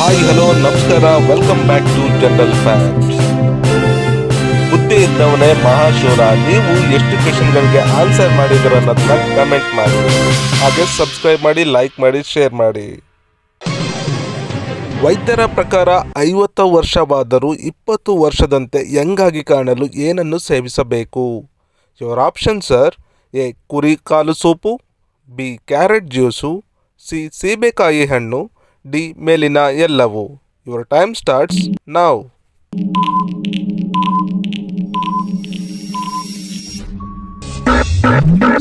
Hi hello ನಮಸ್ಕಾರ, welcome back to general facts. ಬುದ್ಧಿ ಇದ್ದವನೇ ಮಹಾಶೂರ. ನೀವು ಎಷ್ಟು ಕ್ವೆಶನ್ಗಳಿಗೆ ಆನ್ಸರ್ ಮಾಡಿದ್ರ ಅನ್ನೋದನ್ನ ಕಮೆಂಟ್ ಮಾಡಿ, ಹಾಗೆ ಸಬ್ಸ್ಕ್ರೈಬ್ ಮಾಡಿ, ಲೈಕ್ ಮಾಡಿ, ಶೇರ್ ಮಾಡಿ. ವೈದ್ಯರ ಪ್ರಕಾರ 50 ವರ್ಷವಾದರೂ 20 ವರ್ಷದಂತೆ ಯಂಗಾಗಿ ಕಾಣಲು ಏನನ್ನು ಸೇವಿಸಬೇಕು? ಯುವರ್ ಆಪ್ಷನ್ ಸರ್: ಎ ಕುರಿ ಕಾಲು soup, B carrot juice, C ಸೀಬೆಕಾಯಿ ಹಣ್ಣು, ಡಿ ಮೇಲಿನ ಎಲ್ಲವೂ. Your time starts now.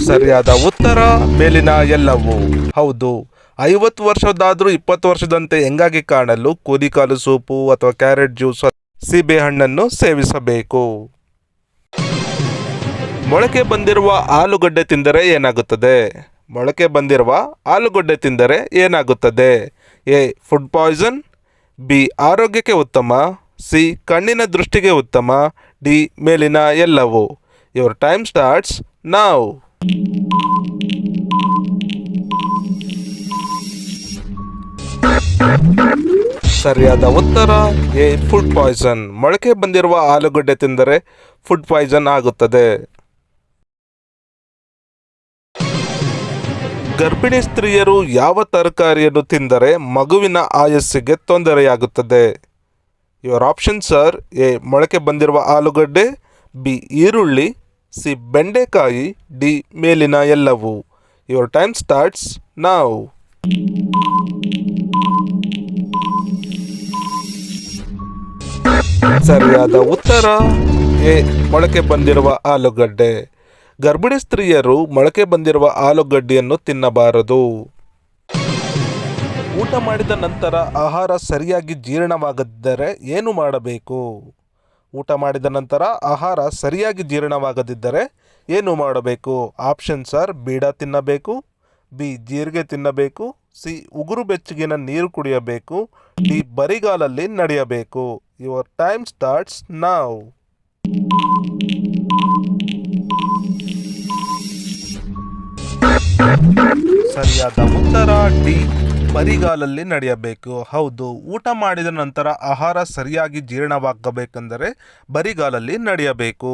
ಸರಿಯಾದ ಉತ್ತರ ಮೇಲಿನ ಎಲ್ಲವೂ. ಹೌದು, 50 ವರ್ಷದಾದ್ರೂ 20 ವರ್ಷದಂತೆ ಹೆಂಗಾಗಿ ಕಾಣಲು ಕುರಿಕಾಲು ಸೂಪು ಅಥವಾ ಕ್ಯಾರೆಟ್ ಜ್ಯೂಸ್, ಸೀಬೆ ಹಣ್ಣನ್ನು ಸೇವಿಸಬೇಕು. ಮೊಳಕೆ ಬಂದಿರುವ ಆಲೂಗಡ್ಡೆ ತಿಂದರೆ ಏನಾಗುತ್ತದೆ? ಮೊಳಕೆ ಬಂದಿರುವ ಆಲೂಗಡ್ಡೆ ತಿಂದರೆ ಏನಾಗುತ್ತದೆ? ಎ ಫುಡ್ ಪಾಯ್ಸನ್, ಬಿ ಆರೋಗ್ಯಕ್ಕೆ ಉತ್ತಮ, ಸಿ ಕಣ್ಣಿನ ದೃಷ್ಟಿಗೆ ಉತ್ತಮ, ಡಿ ಮೇಲಿನ ಎಲ್ಲವೂ. Your time starts now. ಸರಿಯಾದ ಉತ್ತರ ಎ ಫುಡ್ ಪಾಯ್ಸನ್. ಮೊಳಕೆ ಬಂದಿರುವ ಆಲೂಗಡ್ಡೆ ತಿಂದರೆ ಫುಡ್ ಪಾಯ್ಸನ್ ಆಗುತ್ತದೆ. ಗರ್ಭಿಣಿ ಸ್ತ್ರೀಯರು ಯಾವ ತರಕಾರಿಯನ್ನು ತಿಂದರೆ ಮಗುವಿನ ಆಯಸ್ಸಿಗೆ ತೊಂದರೆಯಾಗುತ್ತದೆ? ಯುವರ್ ಆಪ್ಷನ್ ಸರ್: ಎ ಮೊಳಕೆ ಬಂದಿರುವ ಆಲೂಗಡ್ಡೆ, ಬಿ ಈರುಳ್ಳಿ, ಸಿ ಬೆಂಡೆಕಾಯಿ, ಡಿ ಮೇಲಿನ ಎಲ್ಲವೂ. Your time starts now. ಸರಿಯಾದ ಉತ್ತರ ಎ ಮೊಳಕೆ ಬಂದಿರುವ ಆಲೂಗಡ್ಡೆ. ಗರ್ಭಿಣಿ ಸ್ತ್ರೀಯರು ಮೊಳಕೆ ಬಂದಿರುವ ಆಲೂಗಡ್ಡೆಯನ್ನು ತಿನ್ನಬಾರದು. ಊಟ ಮಾಡಿದ ನಂತರ ಆಹಾರ ಸರಿಯಾಗಿ ಜೀರ್ಣವಾಗದಿದ್ದರೆ ಏನು ಮಾಡಬೇಕು? ಊಟ ಮಾಡಿದ ನಂತರ ಆಹಾರ ಸರಿಯಾಗಿ ಜೀರ್ಣವಾಗದಿದ್ದರೆ ಏನು ಮಾಡಬೇಕು? ಆಪ್ಷನ್ ಸರ್: ಬೀಡ ತಿನ್ನಬೇಕು, ಬಿ ಜೀರಿಗೆ ತಿನ್ನಬೇಕು, ಸಿ ಉಗುರು ಬೆಚ್ಚಗಿನ ನೀರು ಕುಡಿಯಬೇಕು, ಡಿ ಬರಿಗಾಲಲ್ಲಿ ನಡೆಯಬೇಕು. Your time starts now. ಸರಿಯಾದ ಉತ್ತರ ಡಿ ಬರಿಗಾಲಲ್ಲಿ ನಡೆಯಬೇಕು. ಹೌದು, ಊಟ ಮಾಡಿದ ನಂತರ ಆಹಾರ ಸರಿಯಾಗಿ ಜೀರ್ಣವಾಗಬೇಕೆಂದರೆ ಬರಿಗಾಲಲ್ಲಿ ನಡೆಯಬೇಕು.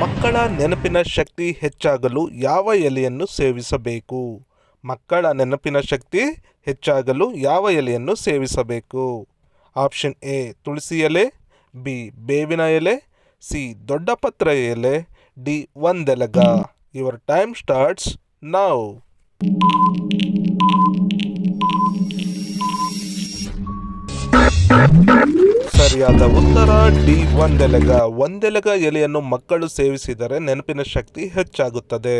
ಮಕ್ಕಳ ನೆನಪಿನ ಶಕ್ತಿ ಹೆಚ್ಚಾಗಲು ಯಾವ ಎಲೆಯನ್ನು ಸೇವಿಸಬೇಕು? ಮಕ್ಕಳ ನೆನಪಿನ ಶಕ್ತಿ ಹೆಚ್ಚಾಗಲು ಯಾವ ಎಲೆಯನ್ನು ಸೇವಿಸಬೇಕು? ಆಪ್ಷನ್ ಎ ತುಳಸಿ ಎಲೆ, ಬಿ ಬೇವಿನ ಎಲೆ, ಸಿ ದೊಡ್ಡ ಪತ್ರೆ ಎಲೆ, ಡಿ ಒಂದೆಲಗ. Your time starts now. ಸರಿಯಾದ ಉತ್ತರ ಡಿ ಒಂದೆಲಗ. ಒಂದೆಲಗ ಎಲೆಯನ್ನು ಮಕ್ಕಳು ಸೇವಿಸಿದರೆ ನೆನಪಿನ ಶಕ್ತಿ ಹೆಚ್ಚಾಗುತ್ತದೆ.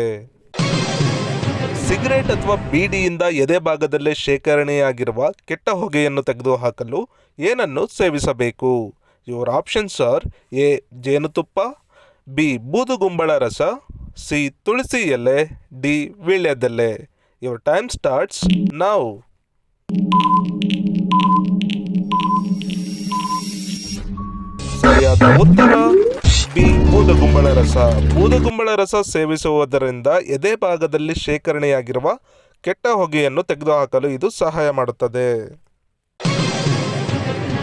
ಸಿಗರೇಟ್ ಅಥವಾ ಬೀಡಿಯಿಂದ ಎದೆ ಭಾಗದಲ್ಲೇ ಶೇಖರಣೆಯಾಗಿರುವ ಕೆಟ್ಟ ಹೊಗೆಯನ್ನು ತೆಗೆದುಹಾಕಲು ಏನನ್ನು ಸೇವಿಸಬೇಕು? ಯುವರ್ ಆಪ್ಷನ್ ಸರ್: ಎ ಜೇನುತುಪ್ಪ, ಬಿ ಬೂದುಗುಂಬಳ ರಸ, ಸಿ ತುಳಸಿ ಎಲೆ, ಡಿ ವೀಳ್ಯದೆಲೆ. Your time starts now. ಸರಿಯಾದ ಉತ್ತರ ಬಿ ಬೂದುಗುಂಬಳ ರಸ. ಬೂದುಗುಂಬಳ ರಸ ಸೇವಿಸುವುದರಿಂದ ಎದೆ ಭಾಗದಲ್ಲಿ ಶೇಖರಣೆಯಾಗಿರುವ ಕೆಟ್ಟ ಹೊಗೆಯನ್ನು ತೆಗೆದುಹಾಕಲು ಇದು ಸಹಾಯ ಮಾಡುತ್ತದೆ.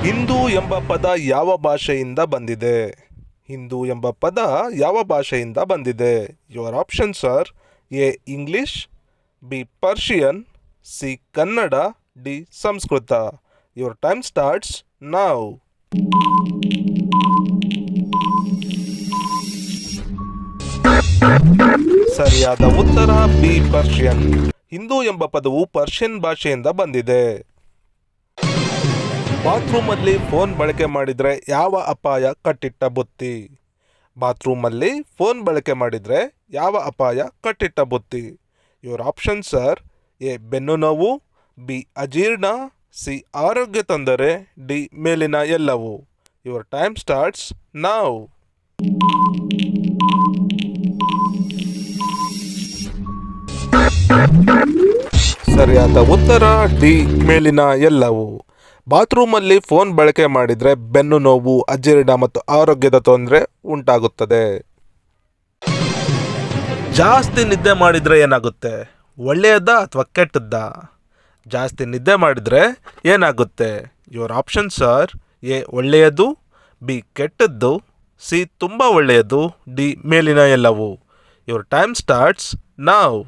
ಹಿಂದೂ ಎಂಬ ಪದ ಯಾವ ಭಾಷೆಯಿಂದ ಬಂದಿದೆ? ಹಿಂದೂ ಎಂಬ ಪದ ಯಾವ ಭಾಷೆಯಿಂದ ಬಂದಿದೆ? Your option sir: A English, B Persian, C Kannada, D Sanskrit. Your time starts now. ಸರಿಯಾದ ಉತ್ತರ ಬಿ ಪರ್ಷಿಯನ್. ಹಿಂದೂ ಎಂಬ ಪದವು ಪರ್ಷಿಯನ್ ಭಾಷೆಯಿಂದ ಬಂದಿದೆ. ಬಾತ್ರೂಮಲ್ಲಿ ಫೋನ್ ಬಳಕೆ ಮಾಡಿದರೆ ಯಾವ ಅಪಾಯ ಕಟ್ಟಿಟ್ಟ ಬುತ್ತಿ? ಬಾತ್ರೂಮಲ್ಲಿ ಫೋನ್ ಬಳಕೆ ಮಾಡಿದರೆ ಯಾವ ಅಪಾಯ ಕಟ್ಟಿಟ್ಟ ಬುತ್ತಿ? ಯುವರ್ ಆಪ್ಷನ್ ಸರ್: ಎ ಬೆನ್ನು ನೋವು, ಬಿ ಅಜೀರ್ಣ, ಸಿ ಆರೋಗ್ಯ ತೊಂದರೆ, ಡಿ ಮೇಲಿನ ಎಲ್ಲವೂ. Your time starts now. ಸರಿಯಾದ ಉತ್ತರ ಡಿ ಮೇಲಿನ ಎಲ್ಲವೂ. ಬಾತ್ರೂಮಲ್ಲಿ ಫೋನ್ ಬಳಕೆ ಮಾಡಿದರೆ ಬೆನ್ನು ನೋವು, ಅಜೀರ್ಣ ಮತ್ತು ಆರೋಗ್ಯದ ತೊಂದರೆ ಉಂಟಾಗುತ್ತದೆ. ಜಾಸ್ತಿ ನಿದ್ದೆ ಮಾಡಿದರೆ ಏನಾಗುತ್ತೆ? ಒಳ್ಳೆಯದಾ ಅಥವಾ ಕೆಟ್ಟದ್ದಾ? ಜಾಸ್ತಿ ನಿದ್ದೆ ಮಾಡಿದರೆ ಏನಾಗುತ್ತೆ? ಯುವರ್ ಆಪ್ಷನ್ಸ್ ಆರ್: ಎ ಒಳ್ಳೆಯದು, ಬಿ ಕೆಟ್ಟದ್ದು, ಸಿ ತುಂಬ ಒಳ್ಳೆಯದು, ಡಿ ಮೇಲಿನ ಎಲ್ಲವೂ. ಯುವರ್ ಟೈಮ್ ಸ್ಟಾರ್ಟ್ಸ್ ನಾವ್.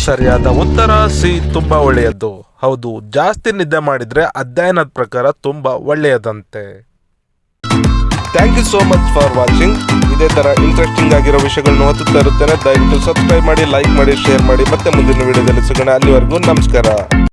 ಸರಿಯಾದ ಉತ್ತರ ಸಿ ತುಂಬ ಒಳ್ಳೆಯದು. ಹೌದು, ಜಾಸ್ತಿ ನಿದ್ದೆ ಮಾಡಿದರೆ ಅಧ್ಯಯನದ ಪ್ರಕಾರ ತುಂಬ ಒಳ್ಳೆಯದಂತೆ. Thank you so much for watching. ಇದೇ ಥರ ಇಂಟ್ರೆಸ್ಟಿಂಗ್ ಆಗಿರೋ ವಿಷಯಗಳನ್ನ ಓದುತ್ತಾ ಇರುತ್ತೇನೆ. ದಯವಿಟ್ಟು ಸಬ್ಸ್ಕ್ರೈಬ್ ಮಾಡಿ, ಲೈಕ್ ಮಾಡಿ, ಶೇರ್ ಮಾಡಿ. ಮತ್ತೆ ಮುಂದಿನ ವಿಡಿಯೋದಲ್ಲಿ ಸಿಗೋಣ. ಅಲ್ಲಿವರೆಗೂ ನಮಸ್ಕಾರ.